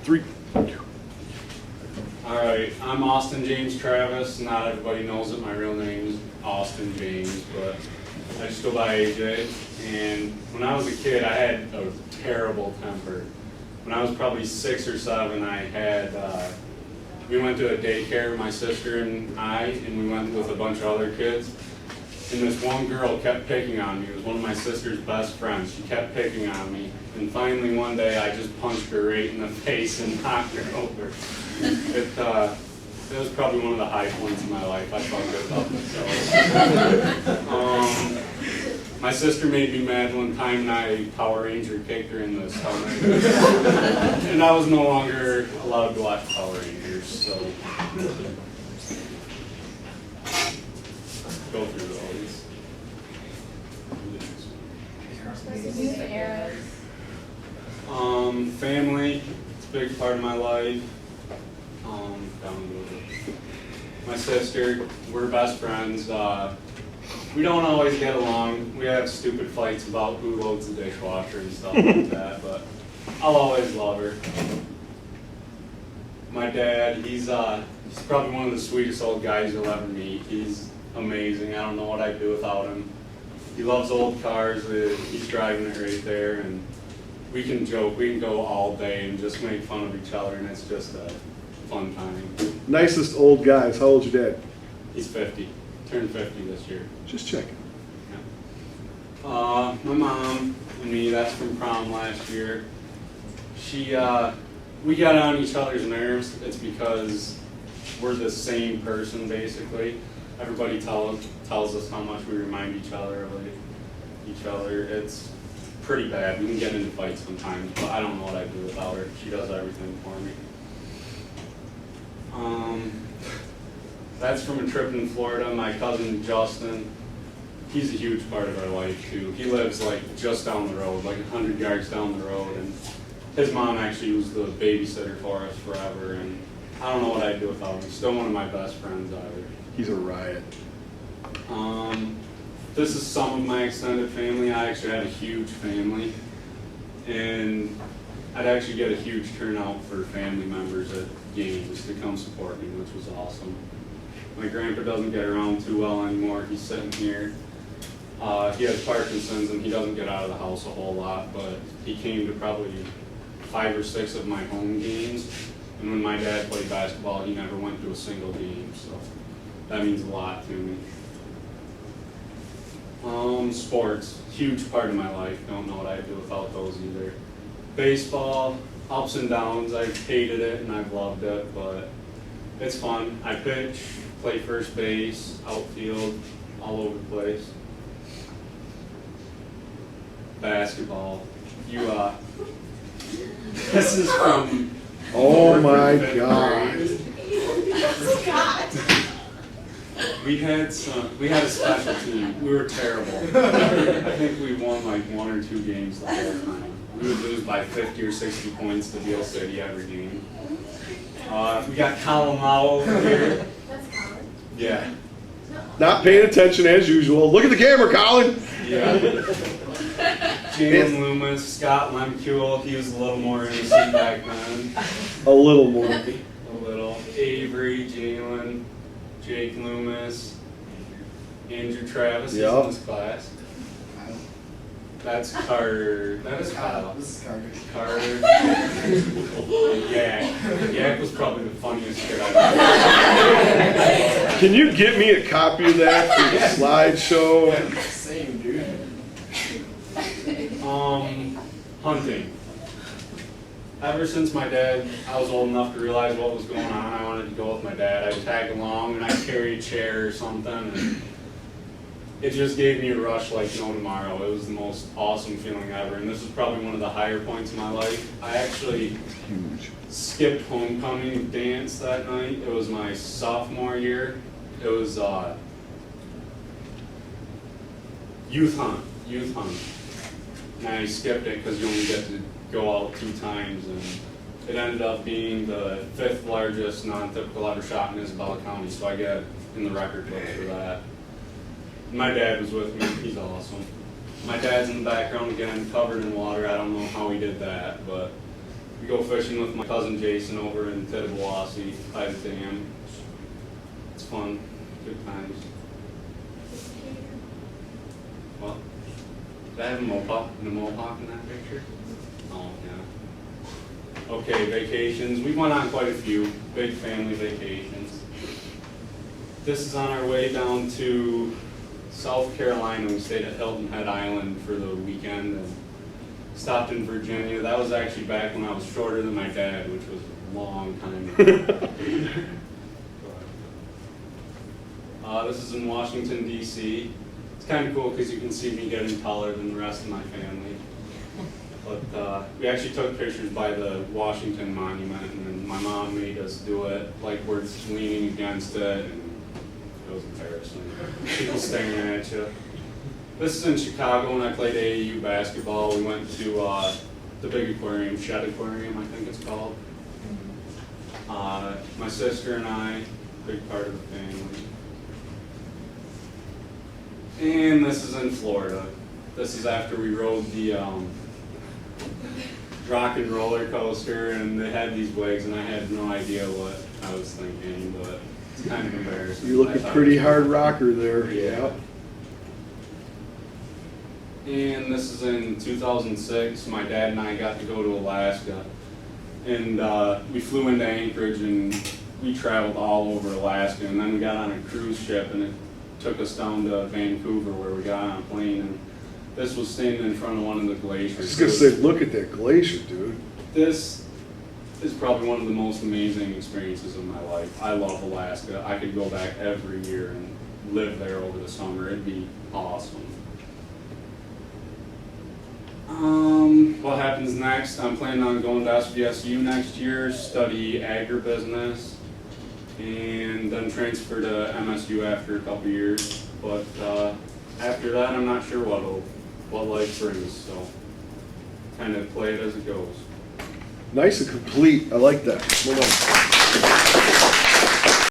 Three. Alright, I'm Austin James Travis. Not everybody knows that my real name is Austin James, but I just go by AJ. And when I was a kid, I had a terrible temper. When I was probably 6 or 7, we went to a daycare, my sister and I, and we went with a bunch of other kids. And this one girl kept picking on me. It was one of my sister's best friends. She kept picking on me. And finally one day I just punched her right in the face and knocked her over. It was probably one of the high points in my life. I felt good about myself. My sister made me mad one time and I Power Ranger kicked her in the stomach. And I was no longer allowed to watch Power Rangers, so go through all these. Family, it's a big part of my life. My sister, we're best friends. We don't always get along. We have stupid fights about who loads the dishwasher and stuff like that, but I'll always love her. My dad, he's probably one of the sweetest old guys you'll ever meet. He's amazing. I don't know what I'd do without him. He loves old cars. He's driving it right there, and we can joke. We can go all day and just make fun of each other, and it's just a fun time. Nicest old guys. How old's your dad? He's 50. Turned 50 this year. Just checking. Yeah. My mom and me, that's from prom last year. We got on each other's nerves. It's because we're the same person, basically. Everybody tells us how much we remind each other of each other. It's pretty bad. We can get into fights sometimes, but I don't know what I'd do without her. She does everything for me. That's from a trip in Florida. My cousin Justin, he's a huge part of our life too. He lives like just down the road, like 100 yards down the road, and his mom actually was the babysitter for us forever, and I don't know what I'd do without him. He's still one of my best friends ever. He's a riot. This is some of my extended family. I actually had a huge family, and I'd actually get a huge turnout for family members at games to come support me, which was awesome. My grandpa doesn't get around too well anymore. He's sitting here. He has Parkinson's and he doesn't get out of the house a whole lot, but he came to probably 5 or 6 of my home games. And when my dad played basketball, he never went to a single game, so that means a lot to me. Sports, huge part of my life. Don't know what I'd do without those either. Baseball, ups and downs. I've hated it and I've loved it, but it's fun. I pitch, play first base, outfield, all over the place. Basketball. This is from. Oh my God. We had a special team. We were terrible. I think we won like 1 or 2 games the whole time. We would lose by 50 or 60 points to Beale City every game. We got Colin Lau over here. That's Colin. Yeah. Not paying attention as usual. Look at the camera, Colin. Yeah. Jalen Loomis, Scott Lemkuel, he was a little more innocent back then. A little more. A little. Avery, Jalen, Jake Loomis, Andrew Travis, he's in this class. That's Carter. That is Kyle. This is Carter. Carter. Yak. Yak was probably the funniest kid I've ever. Can you get me a copy of that for the slideshow? Same, dude. Hunting. Ever since I was old enough to realize what was going on, I wanted to go with my dad. I'd tag along and I'd carry a chair or something, and it just gave me a rush like no tomorrow. It was the most awesome feeling ever, and this is probably one of the higher points in my life. I actually skipped homecoming dance that night. It was my sophomore year. It was youth hunt. And I skipped it because you only get to go out 2 times, and it ended up being the 5th largest non-typical ever shot in Isabella County, so I get in the record books for that. My dad was with me. He's awesome. My dad's in the background again, covered in water. I don't know how he did that, but We go fishing with my cousin Jason over in Tittabawassee by the dam. It's fun, good times. What? Did I have a mohawk in that picture? Oh, yeah. Okay, vacations. We went on quite a few big family vacations. This is on our way down to South Carolina. We stayed at Hilton Head Island for the weekend and stopped in Virginia. That was actually back when I was shorter than my dad, which was a long time ago. This is in Washington, D.C. It's kind of cool because you can see me getting taller than the rest of my family. But we actually took pictures by the Washington Monument, and then my mom made us do it like we're leaning against it, and it was embarrassing. People staring at you. This is in Chicago when I played AAU basketball. We went to the big aquarium, Shed Aquarium, I think it's called. My sister and I, big part of the family. And this is in Florida. This is after we rode the rock and roller coaster, and they had these wigs, and I had no idea what I was thinking, but it's kind of embarrassing. You look a pretty hard rocker there. Yeah. And this is in 2006. My dad and I got to go to Alaska, and we flew into Anchorage, and we traveled all over Alaska, and then we got on a cruise ship, and it took us down to Vancouver, where we got on a plane, and this was standing in front of one of the glaciers. I was gonna say, look at that glacier, dude. This is probably one of the most amazing experiences of my life. I love Alaska. I could go back every year and live there over the summer. It'd be awesome. What happens next? I'm planning on going to SVSU next year, study agribusiness, and then transfer to MSU after a couple years. But after that, I'm not sure what life brings, so kind of play it as it goes. Nice and complete. I like that. Well done.